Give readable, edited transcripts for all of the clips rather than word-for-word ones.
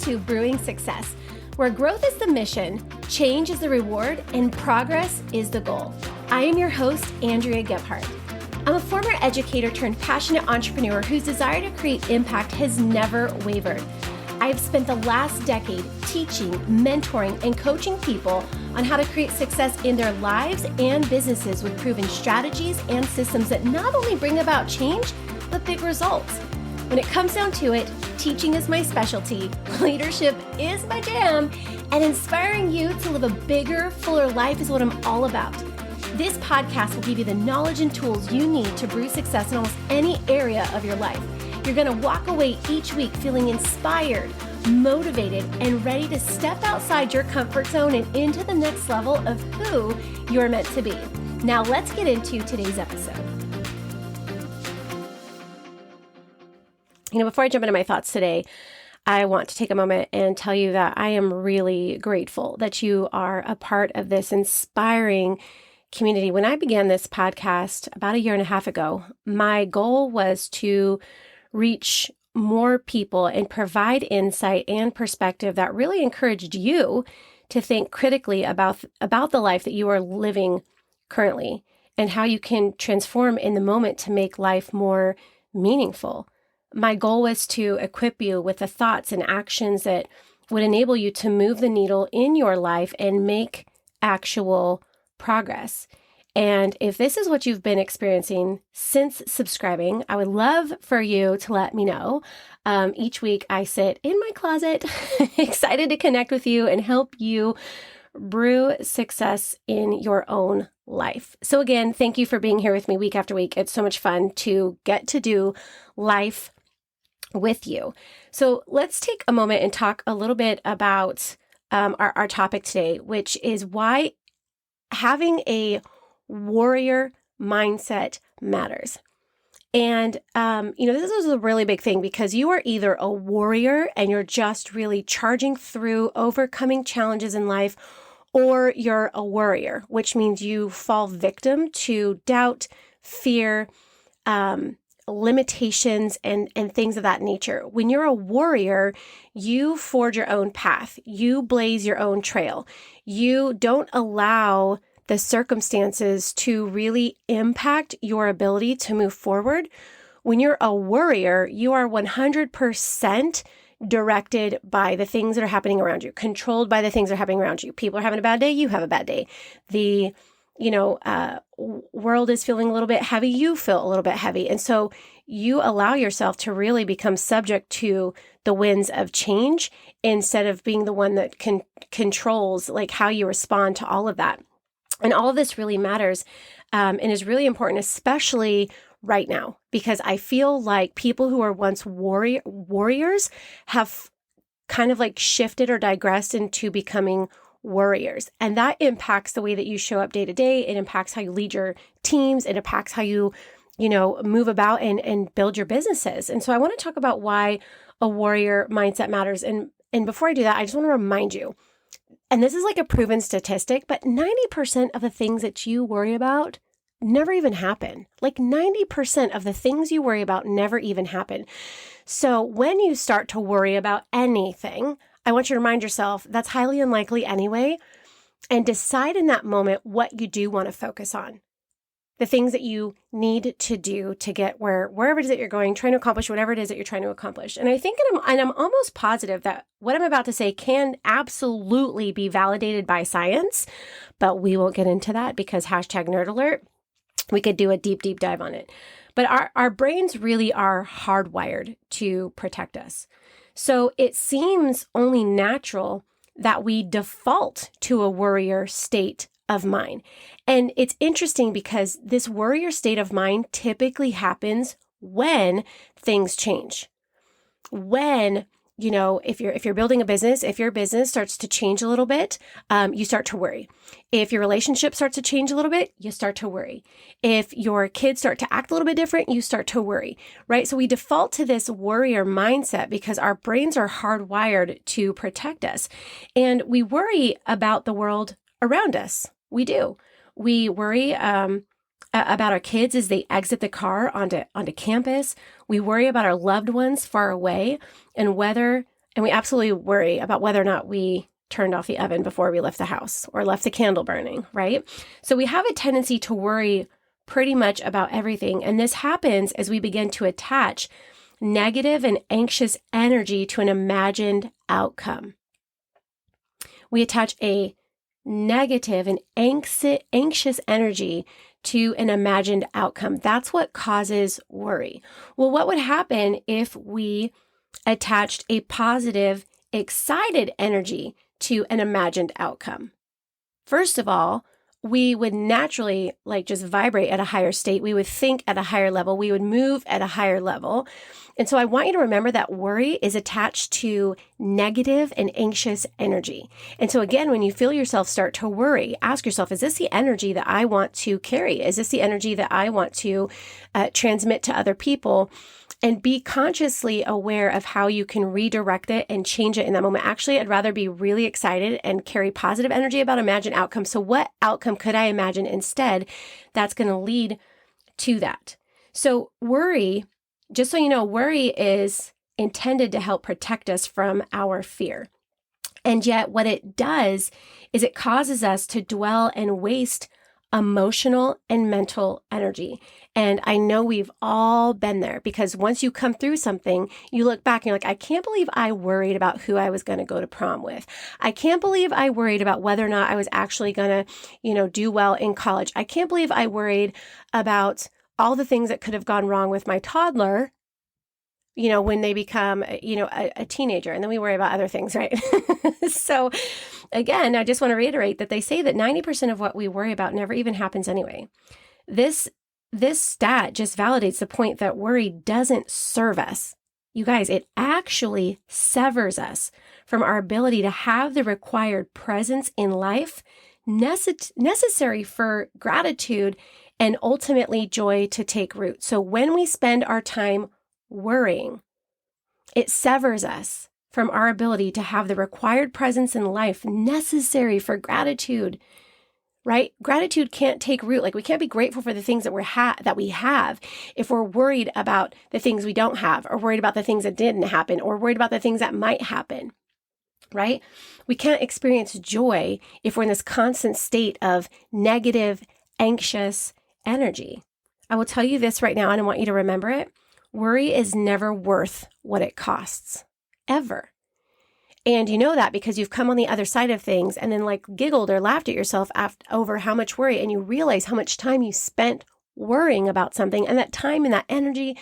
to Brewing Success, where growth is the mission, change is the reward, and progress is the goal. I am your host, Andrea Gebhardt. I'm a former educator turned passionate entrepreneur whose desire to create impact has never wavered. I have spent the last decade teaching, mentoring, and coaching people on how to create success in their lives and businesses with proven strategies and systems that not only bring about change, but big results. When it comes down to it, teaching is my specialty, leadership is my jam, and inspiring you to live a bigger, fuller life is what I'm all about. This podcast will give you the knowledge and tools you need to brew success in almost any area of your life. You're going to walk away each week feeling inspired, motivated, and ready to step outside your comfort zone and into the next level of who you're meant to be. Now let's get into today's episode. Before I jump into my thoughts today, I want to take a moment and tell you that I am really grateful that you are a part of this inspiring community. When I began this podcast about a year and a half ago, my goal was to reach more people and provide insight and perspective that really encouraged you to think critically about the life that you are living currently and how you can transform in the moment to make life more meaningful. My goal was to equip you with the thoughts and actions that would enable you to move the needle in your life and make actual progress. And if this is what you've been experiencing since subscribing, I would love for you to let me know. Each week I sit in my closet, excited to connect with you and help you brew success in your own life. So again, thank you for being here with me week after week. It's so much fun to get to do life with you. So let's take a moment and talk a little bit about our topic today, which is why having a worrier mindset matters. And, this is a really big thing because you are either a warrior and you're just really charging through overcoming challenges in life, or you're a worrier, which means you fall victim to doubt, fear, limitations, and things of that nature. When you're a warrior, you forge your own path. You blaze your own trail. You don't allow the circumstances to really impact your ability to move forward. When you're a worrier, you are 100% directed by the things that are happening around you, controlled by the things that are happening around you. People are having a bad day, you have a bad day. The world is feeling a little bit heavy, you feel a little bit heavy. And so you allow yourself to really become subject to the winds of change instead of being the one that controls like how you respond to all of that. And all of this really matters and is really important, especially right now, because I feel like people who are once warriors have kind of like shifted or digressed into becoming worriers. And that impacts the way that you show up day to day. It impacts how you lead your teams. It impacts how you move about and build your businesses. And so I want to talk about why a warrior mindset matters. And before I do that, I just want to remind you, and this is like a proven statistic, but 90% of the things that you worry about never even happen. Like 90% of the things you worry about never even happen. So when you start to worry about anything, I want you to remind yourself that's highly unlikely anyway, and decide in that moment what you do want to focus on. The things that you need to do to get wherever it is that you're going, trying to accomplish whatever it is that you're trying to accomplish. And I think, and I'm almost positive that what I'm about to say can absolutely be validated by science, but we won't get into that because #nerd alert, we could do a deep dive on it. But our brains really are hardwired to protect us. So it seems only natural that we default to a worrier state of mind. And it's interesting because this worrier state of mind typically happens when things change. When, if you're building a business, if your business starts to change a little bit, you start to worry. If your relationship starts to change a little bit, you start to worry. If your kids start to act a little bit different, you start to worry, right? So we default to this worrier mindset because our brains are hardwired to protect us. And we worry about the world around us. We do. We worry about our kids as they exit the car onto campus. We worry about our loved ones far away and whether And we absolutely worry about whether or not we turned off the oven before we left the house or left the candle burning, right? So we have a tendency to worry pretty much about everything. And this happens as we begin to attach negative and anxious energy to an imagined outcome. We attach a negative and anxious energy to an imagined outcome. That's what causes worry. Well, what would happen if we attached a positive, excited energy to an imagined outcome? First of all, we would naturally just vibrate at a higher state. We would think at a higher level. We would move at a higher level. And so I want you to remember that worry is attached to negative and anxious energy. And so again, when you feel yourself start to worry, ask yourself, is this the energy that I want to carry? Is this the energy that I want to transmit to other people? And be consciously aware of how you can redirect it and change it in that moment. Actually, I'd rather be really excited and carry positive energy about imagined outcomes. So what outcome could I imagine instead that's going to lead to that? So worry, just so you know, worry is intended to help protect us from our fear. And yet what it does is it causes us to dwell and waste emotional and mental energy. And I know we've all been there, because once you come through something, you look back and you're like, I can't believe I worried about who I was going to go to prom with. I can't believe I worried about whether or not I was actually going to, do well in college. I can't believe I worried about all the things that could have gone wrong with my toddler, when they become, a teenager, and then we worry about other things, right? So again, I just want to reiterate that they say that 90% of what we worry about never even happens anyway. This stat just validates the point that worry doesn't serve us. You guys, it actually severs us from our ability to have the required presence in life necessary for gratitude and ultimately joy to take root. So when we spend our time worrying, it severs us from our ability to have the required presence in life necessary for gratitude, right? Gratitude can't take root. We can't be grateful for the things that we have if we're worried about the things we don't have, or worried about the things that didn't happen, or worried about the things that might happen, right? We can't experience joy if we're in this constant state of negative, anxious energy. I will tell you this right now, and I want you to remember it. Worry is never worth what it costs, ever. And you know that because you've come on the other side of things and then giggled or laughed at yourself over how much worry, and you realize how much time you spent worrying about something, and that time and that energy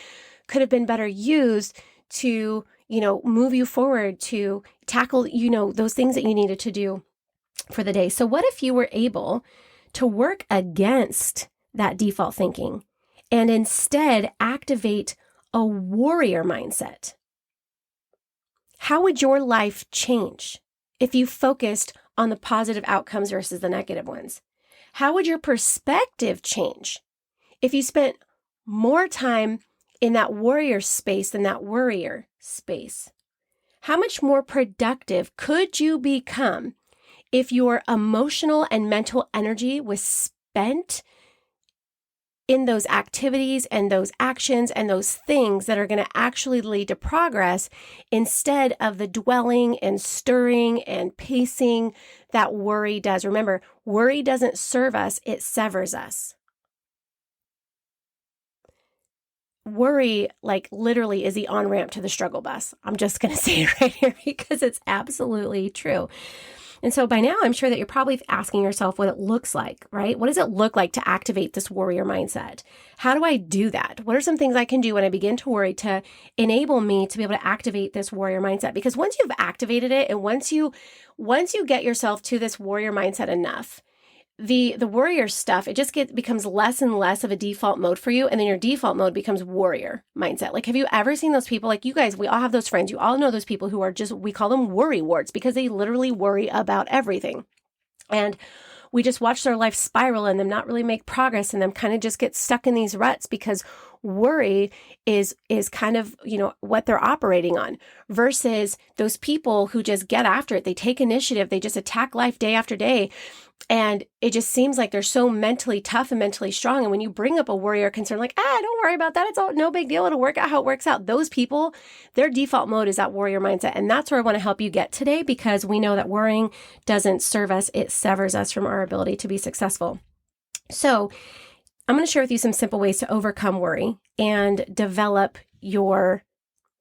could have been better used to, move you forward, to tackle, those things that you needed to do for the day. So what if you were able to work against that default thinking and instead activate a warrior mindset? How would your life change if you focused on the positive outcomes versus the negative ones? How would your perspective change if you spent more time in that warrior space than that worrier space? How much more productive could you become if your emotional and mental energy was spent in those activities and those actions and those things that are going to actually lead to progress, instead of the dwelling and stirring and pacing that worry does? Remember, worry doesn't serve us, it severs us. Worry, literally, is the on-ramp to the struggle bus. I'm just going to say it right here because it's absolutely true. And so by now, I'm sure that you're probably asking yourself what it looks like, right? What does it look like to activate this warrior mindset? How do I do that? What are some things I can do when I begin to worry to enable me to be able to activate this warrior mindset? Because once you've activated it, and once you get yourself to this warrior mindset enough, the warrior stuff, it just becomes less and less of a default mode for you. And then your default mode becomes warrior mindset. Have you ever seen those people? You guys, we all have those friends. You all know those people who are we call them worry warts, because they literally worry about everything. And we just watch their life spiral and them not really make progress, and them kind of just get stuck in these ruts because Worry is kind of, what they're operating on, versus those people who just get after it. They take initiative. They just attack life day after day. And it just seems like they're so mentally tough and mentally strong. And when you bring up a worry or concern, like, don't worry about that. It's all no big deal. It'll work out how it works out. Those people, their default mode is that warrior mindset. And that's where I want to help you get today, because we know that worrying doesn't serve us. It severs us from our ability to be successful. So I'm going to share with you some simple ways to overcome worry and develop your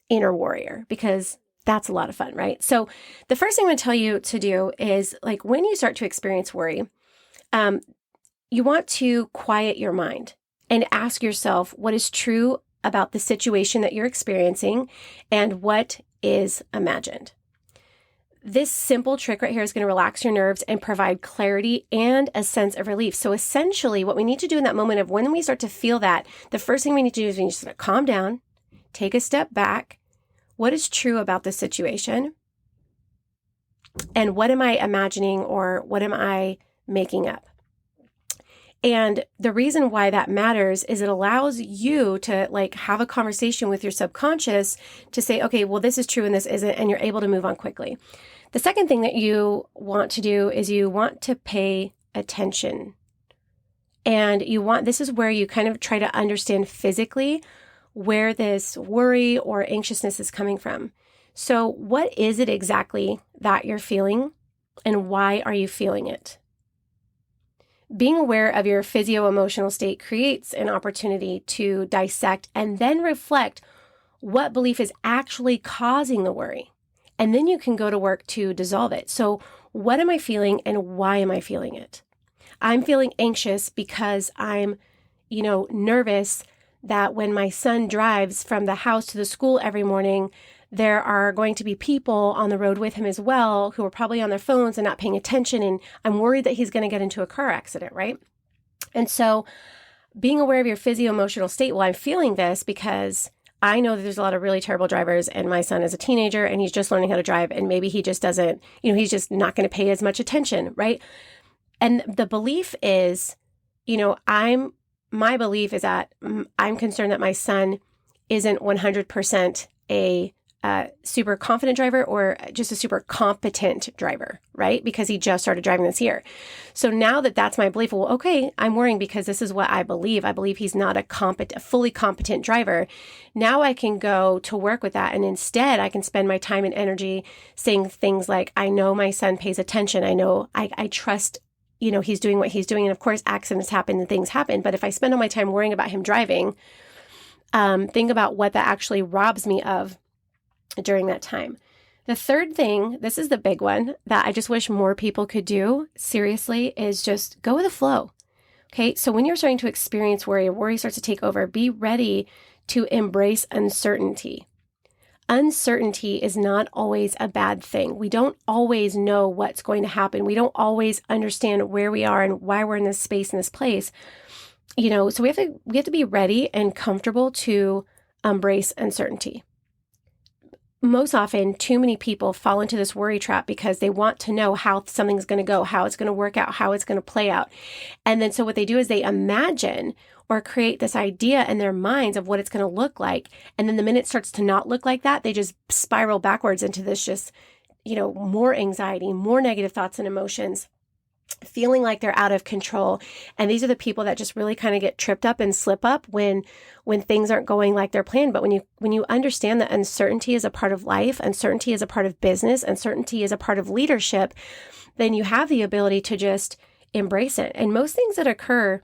inner warrior, because that's a lot of fun, right? So the first thing I'm going to tell you to do is, like, when you start to experience worry, you want to quiet your mind and ask yourself what is true about the situation that you're experiencing and what is imagined. This simple trick right here is going to relax your nerves and provide clarity and a sense of relief. So essentially, what we need to do in that moment of when we start to feel that, the first thing we need to do is we need to calm down, take a step back. What is true about this situation? And what am I imagining, or what am I making up? And the reason why that matters is it allows you to, like, have a conversation with your subconscious to say, okay, well, this is true and this isn't, and you're able to move on quickly. The second thing that you want to do is you want to pay attention. And this is where you kind of try to understand physically where this worry or anxiousness is coming from. So what is it exactly that you're feeling, and why are you feeling it? Being aware of your physio-emotional state creates an opportunity to dissect and then reflect what belief is actually causing the worry. And then you can go to work to dissolve it. So what am I feeling, and why am I feeling it? I'm feeling anxious because I'm, nervous that when my son drives from the house to the school every morning, there are going to be people on the road with him as well who are probably on their phones and not paying attention. And I'm worried that he's going to get into a car accident, right? And so being aware of your physio-emotional state, well, I'm feeling this because I know that there's a lot of really terrible drivers, and my son is a teenager and he's just learning how to drive, and maybe he just doesn't, he's just not going to pay as much attention, right? And the belief is, my belief is that I'm concerned that my son isn't 100% a super confident driver or just a super competent driver, right? Because he just started driving this year. So now that that's my belief, well, okay, I'm worrying because this is what I believe. I believe he's not a fully competent driver. Now I can go to work with that. And instead I can spend my time and energy saying things like, I know my son pays attention. I know I trust, he's doing what he's doing. And of course, accidents happen and things happen. But if I spend all my time worrying about him driving, think about what that actually robs me of during that time. The third thing, this is the big one that I just wish more people could do, seriously, is just go with the flow. Okay, so when you're starting to experience worry starts to take over, be ready to embrace uncertainty. Uncertainty is not always a bad thing. We don't always know what's going to happen. We don't always understand where we are and why we're in this space, in this place. So we have to be ready and comfortable to embrace uncertainty. Most often, too many people fall into this worry trap because they want to know how something's going to go, how it's going to work out, how it's going to play out. And then so what they do is they imagine or create this idea in their minds of what it's going to look like. And then the minute it starts to not look like that, they just spiral backwards into this just, more anxiety, more negative thoughts and emotions, feeling like they're out of control. And these are the people that just really kind of get tripped up and slip up when things aren't going like they're planned. But when you understand that uncertainty is a part of life, uncertainty is a part of business, uncertainty is a part of leadership, then you have the ability to just embrace it. And most things that occur,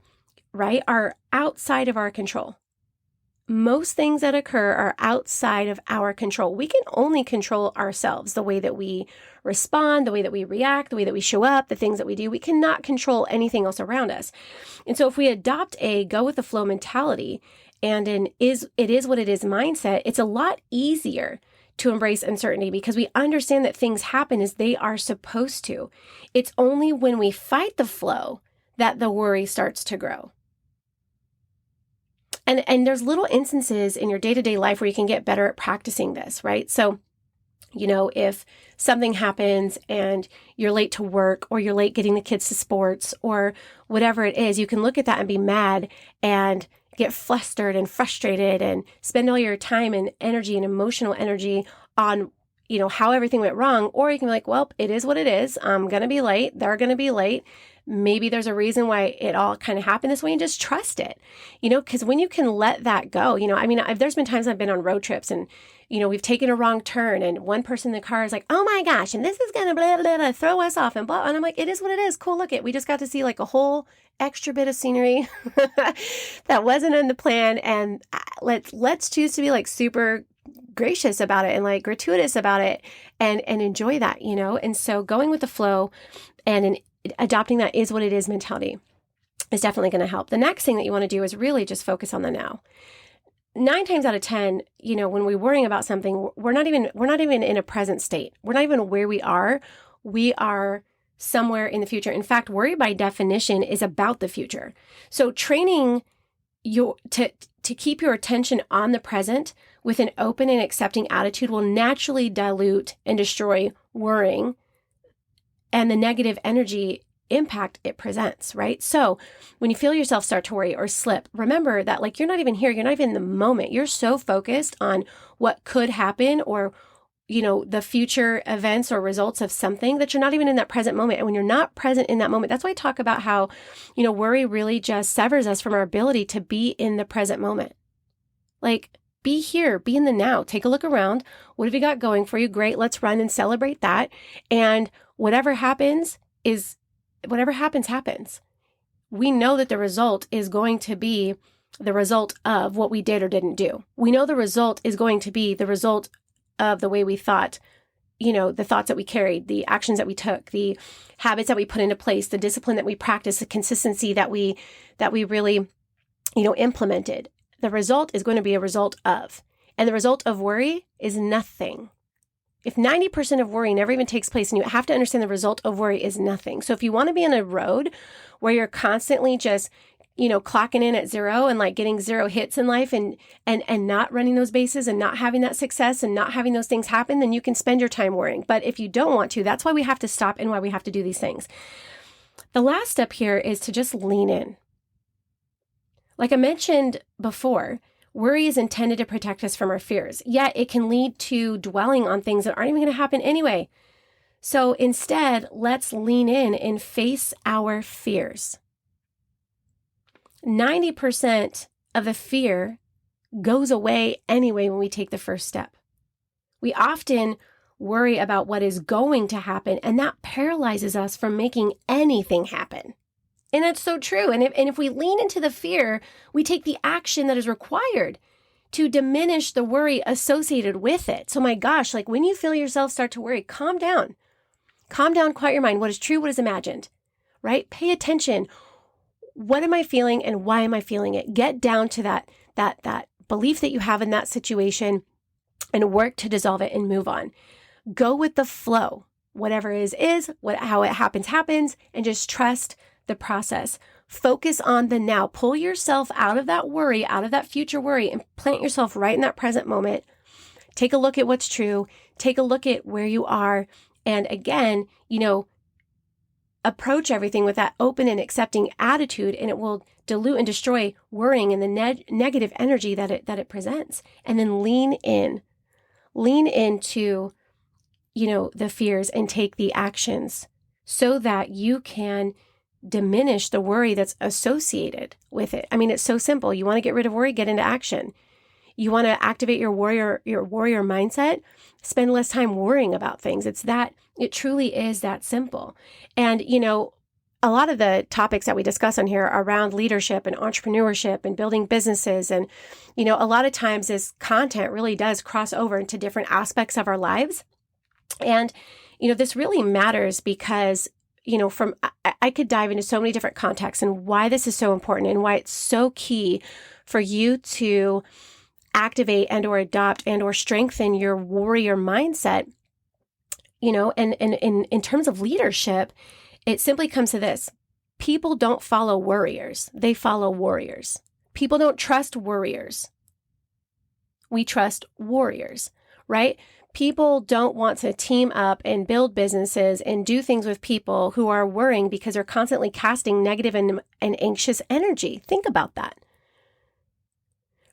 right, are outside of our control. Most things that occur are outside of our control. We can only control ourselves, the way that we respond, the way that we react, the way that we show up, the things that we do. We cannot control anything else around us. And so if we adopt a go with the flow mentality and it is what it is mindset, it's a lot easier to embrace uncertainty because we understand that things happen as they are supposed to. It's only when we fight the flow that the worry starts to grow. And there's little instances in your day-to-day life where you can get better at practicing this, right? So, if something happens and you're late to work or you're late getting the kids to sports or whatever it is, you can look at that and be mad and get flustered and frustrated and spend all your time and energy and emotional energy on, how everything went wrong. Or you can be like, well, it is what it is. I'm going to be late. They're going to be late. Maybe there's a reason why it all kind of happened this way, and just trust it, because when you can let that go, there's been times I've been on road trips and, we've taken a wrong turn and one person in the car is like, oh my gosh, and this is going to blah, blah, blah, throw us off and blah. And I'm like, it is what it is. Cool. Look we just got to see like a whole extra bit of scenery that wasn't in the plan. And let's choose to be like super gracious about it and like gratuitous about it and enjoy that, And so going with the flow and adopting that is what it is mentality is definitely going to help. The next thing that you want to do is really just focus on the now. 9 times out of 10, when we're worrying about something, we're not even in a present state. We're not even where we are. We are somewhere in the future. In fact, worry by definition is about the future. So training to keep your attention on the present with an open and accepting attitude will naturally dilute and destroy worrying and the negative energy impact it presents, right? So when you feel yourself start to worry or slip, remember that like you're not even here, you're not even in the moment. You're so focused on what could happen or, the future events or results of something that you're not even in that present moment. And when you're not present in that moment, that's why I talk about how, worry really just severs us from our ability to be in the present moment. Like, be here, be in the now, take a look around. What have you got going for you? Great. Let's run and celebrate that. And whatever happens, happens. We know that the result is going to be the result of what we did or didn't do. We know the result is going to be the result of the way we thought, the thoughts that we carried, the actions that we took, the habits that we put into place, the discipline that we practiced, the consistency that we really, implemented. The result is going to be a result of. And the result of worry is nothing. If 90% of worry never even takes place, and you have to understand the result of worry is nothing. So if you want to be on a road where you're constantly just, clocking in at zero and like getting 0 hits in life and not running those bases and not having that success and not having those things happen, then you can spend your time worrying. But if you don't want to, that's why we have to stop and why we have to do these things. The last step here is to just lean in. Like I mentioned before, worry is intended to protect us from our fears, yet it can lead to dwelling on things that aren't even going to happen anyway. So instead, let's lean in and face our fears. 90% of the fear goes away anyway when we take the first step. We often worry about what is going to happen, and that paralyzes us from making anything happen. And that's so true. And if we lean into the fear, we take the action that is required to diminish the worry associated with it. So my gosh, like when you feel yourself start to worry, calm down. Calm down, quiet your mind. What is true, what is imagined, right? Pay attention. What am I feeling and why am I feeling it? Get down to that belief that you have in that situation and work to dissolve it and move on. Go with the flow. Whatever is, how it happens, and just trust the process. Focus on the now. Pull yourself out of that worry, out of that future worry, and plant yourself right in that present moment. Take a look at what's true. Take a look at where you are. And again, approach everything with that open and accepting attitude, and it will dilute and destroy worrying and the negative energy that it presents. And then lean into, the fears and take the actions so that you can diminish the worry that's associated with it. I mean, it's so simple. You want to get rid of worry, get into action. You want to activate your warrior mindset, spend less time worrying about things. It truly is that simple. And, a lot of the topics that we discuss on here are around leadership and entrepreneurship and building businesses. And, a lot of times this content really does cross over into different aspects of our lives. And, this really matters because I could dive into so many different contexts and why this is so important and why it's so key for you to activate and or adopt and or strengthen your warrior mindset, and in terms of leadership, it simply comes to this. People don't follow worriers. They follow warriors. People don't trust worriers. We trust warriors, right? People don't want to team up and build businesses and do things with people who are worrying because they're constantly casting negative and anxious energy. Think about that.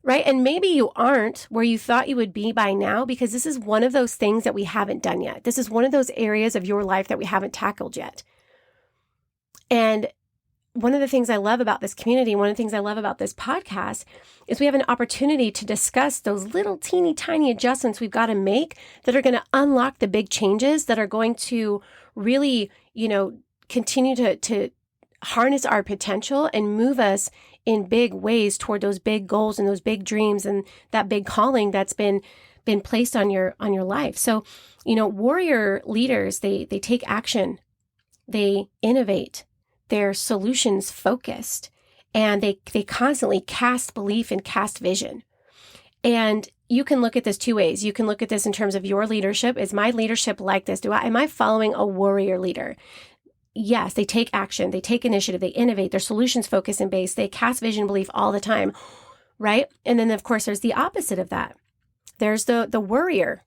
right? And maybe you aren't where you thought you would be by now, because this is one of those things that we haven't done yet. This is one of those areas of your life that we haven't tackled yet. And one of the things I love about this community, one of the things I love about this podcast is we have an opportunity to discuss those little teeny tiny adjustments we've got to make that are going to unlock the big changes that are going to really, continue to harness our potential and move us in big ways toward those big goals and those big dreams and that big calling that's been placed on your life. So, warrior leaders, they take action, they innovate, they're solutions focused, and they constantly cast belief and cast vision. And you can look at this two ways. You can look at this in terms of your leadership. Is my leadership like this? Am I following a warrior leader? Yes, they take action, they take initiative, they innovate, they're solutions focused and based, they cast vision, belief all the time, right? And then of course there's the opposite of that. There's the worrier.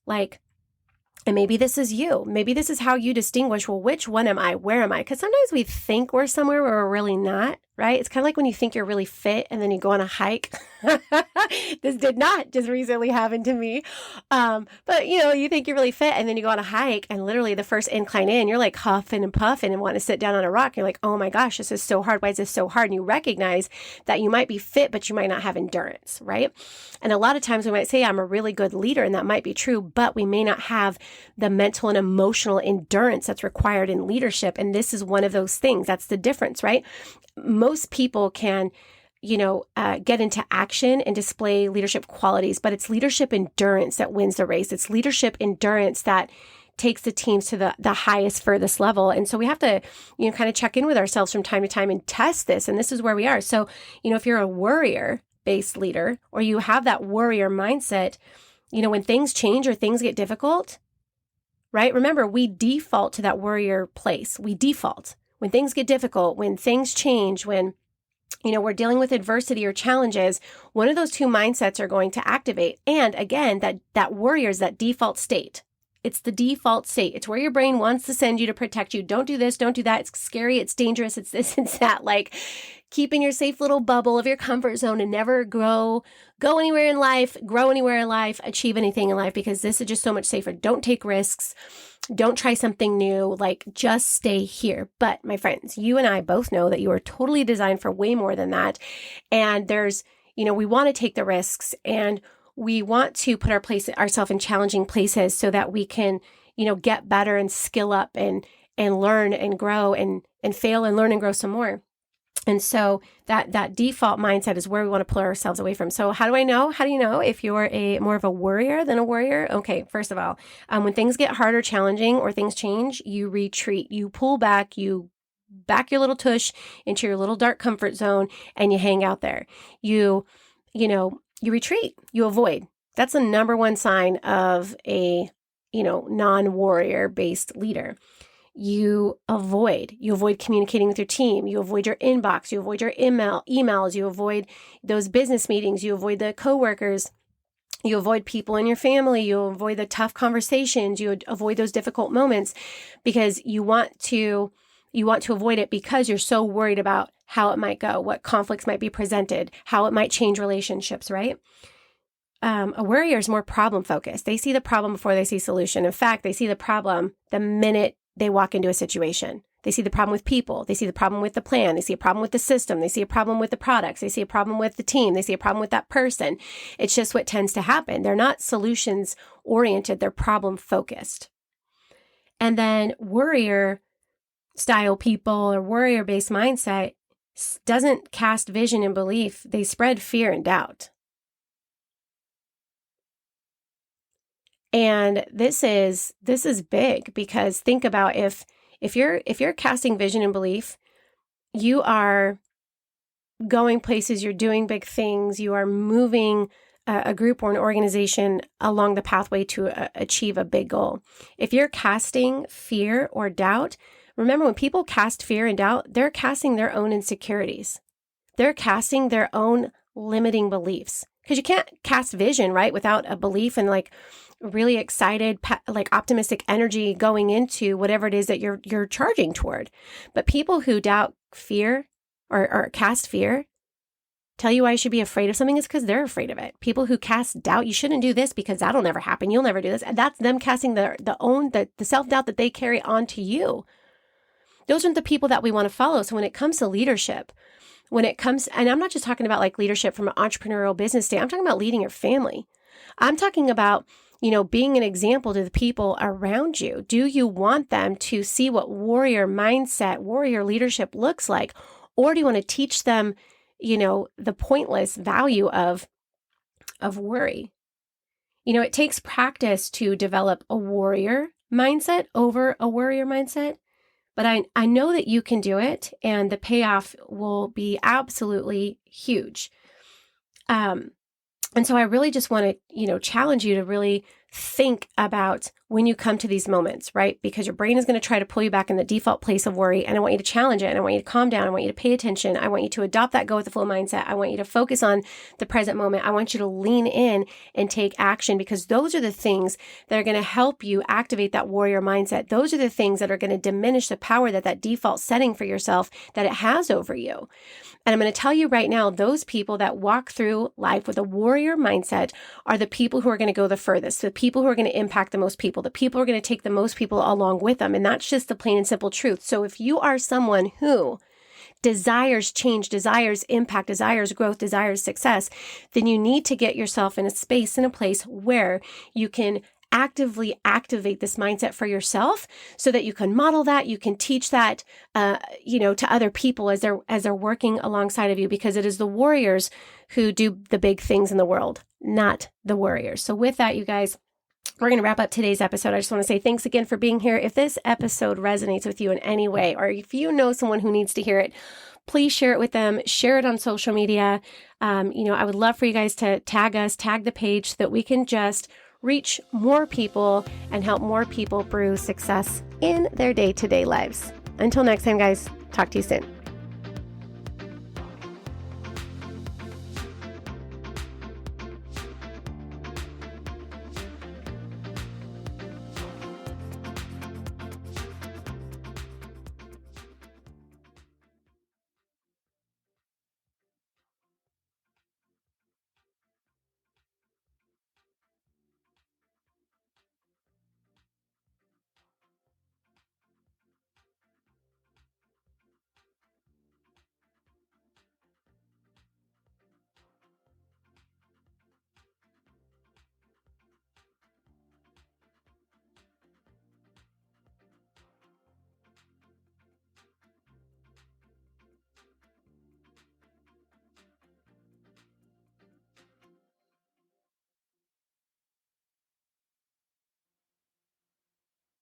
And maybe this is you. Maybe this is how you distinguish, well, which one am I? Where am I? Because sometimes we think we're somewhere where we're really not, right? It's kind of like when you think you're really fit and then you go on a hike. This did not just recently happen to me. But you think you're really fit and then you go on a hike and literally the first incline in, you're like huffing and puffing and want to sit down on a rock. You're like, oh my gosh, this is so hard. Why is this so hard? And you recognize that you might be fit, but you might not have endurance, right? And a lot of times we might say, I'm a really good leader, and that might be true, but we may not have the mental and emotional endurance that's required in leadership. And this is one of those things. That's the difference, right? Most people can, get into action and display leadership qualities, but it's leadership endurance that wins the race. It's leadership endurance that takes the teams to the highest, furthest level. And so we have to, kind of check in with ourselves from time to time and test this. And this is where we are. So, if you're a warrior-based leader, or you have that warrior mindset, when things change or things get difficult, right? Remember, we default to that warrior place. We default. When things get difficult, when things change, when we're dealing with adversity or challenges, one of those two mindsets are going to activate. And again, that warrior is that default state. It's the default state. It's where your brain wants to send you to protect you. Don't do this, don't do that. It's scary, it's dangerous, it's this, it's that. Like keeping your safe little bubble of your comfort zone and never go anywhere in life, grow anywhere in life, achieve anything in life, because this is just so much safer. Don't take risks. Don't try something new. Just stay here. But my friends, you and I both know that you are totally designed for way more than that. And there's, we want to take the risks, and we want to put ourselves in challenging places so that we can, get better and skill up and learn and grow and fail and learn and grow some more. And so that default mindset is where we want to pull ourselves away from. So how do I know? How do you know if you're more of a worrier than a warrior? Okay, first of all, when things get hard or challenging or things change, you retreat, you pull back, you back your little tush into your little dark comfort zone, and you hang out there. You retreat, you avoid. That's the number one sign of a, non-warrior based leader. You avoid communicating with your team. You avoid your inbox. You avoid your emails. You avoid those business meetings. You avoid the coworkers. You avoid people in your family. You avoid the tough conversations. You avoid those difficult moments because you want to avoid it because you're so worried about how it might go, what conflicts might be presented, how it might change relationships, right? A warrior is more problem focused. They see the problem before they see solution. In fact, they see the problem the minute they walk into a situation. They see the problem with people. They see the problem with the plan. They see a problem with the system. They see a problem with the products. They see a problem with the team. They see a problem with that person. It's just what tends to happen. They're not solutions oriented. They're problem focused. And then warrior style people or warrior based mindset doesn't cast vision and belief. They spread fear and doubt. And this is big because think about if you're casting vision and belief, you are going places, you're doing big things, you are moving a group or an organization along the pathway to achieve a big goal. If you're casting fear or doubt, remember when people cast fear and doubt, they're casting their own insecurities. They're casting their own limiting beliefs because you can't cast vision, right, without a belief and really excited, optimistic energy going into whatever it is that you're charging toward. But people who doubt fear or cast fear, tell you why you should be afraid of something is because they're afraid of it. People who cast doubt, you shouldn't do this because that'll never happen. You'll never do this. And that's them casting the self-doubt that they carry onto you. Those aren't the people that we want to follow. So when it comes to leadership, and I'm not just talking about like leadership from an entrepreneurial business state, I'm talking about leading your family. I'm talking about, being an example to the people around you. Do you want them to see what warrior mindset, warrior leadership looks like? Or do you want to teach them, the pointless value of worry? It takes practice to develop a warrior mindset over a worrier mindset. But I know that you can do it, and the payoff will be absolutely huge. And so I really just want to, challenge you to really think about when you come to these moments, right? Because your brain is going to try to pull you back in the default place of worry. And I want you to challenge it. And I want you to calm down. I want you to pay attention. I want you to adopt that go with the flow mindset. I want you to focus on the present moment. I want you to lean in and take action, because those are the things that are going to help you activate that warrior mindset. Those are the things that are going to diminish the power that default setting for yourself that it has over you. And I'm going to tell you right now, those people that walk through life with a warrior mindset are the people who are going to go the furthest, the people who are going to impact the most people, the people who are going to take the most people along with them. And that's just the plain and simple truth. So if you are someone who desires change, desires impact, desires growth, desires success, then you need to get yourself in a space, in a place where you can actively activate this mindset for yourself so that you can model that, you can teach that, to other people as they're working alongside of you, because it is the warriors who do the big things in the world, not the warriors. So with that, you guys, we're going to wrap up today's episode. I just want to say thanks again for being here. If this episode resonates with you in any way, or if you know someone who needs to hear it, please share it with them. Share it on social media. I would love for you guys to tag us, tag the page, so that we can just reach more people and help more people brew success in their day-to-day lives. Until next time, guys, talk to you soon.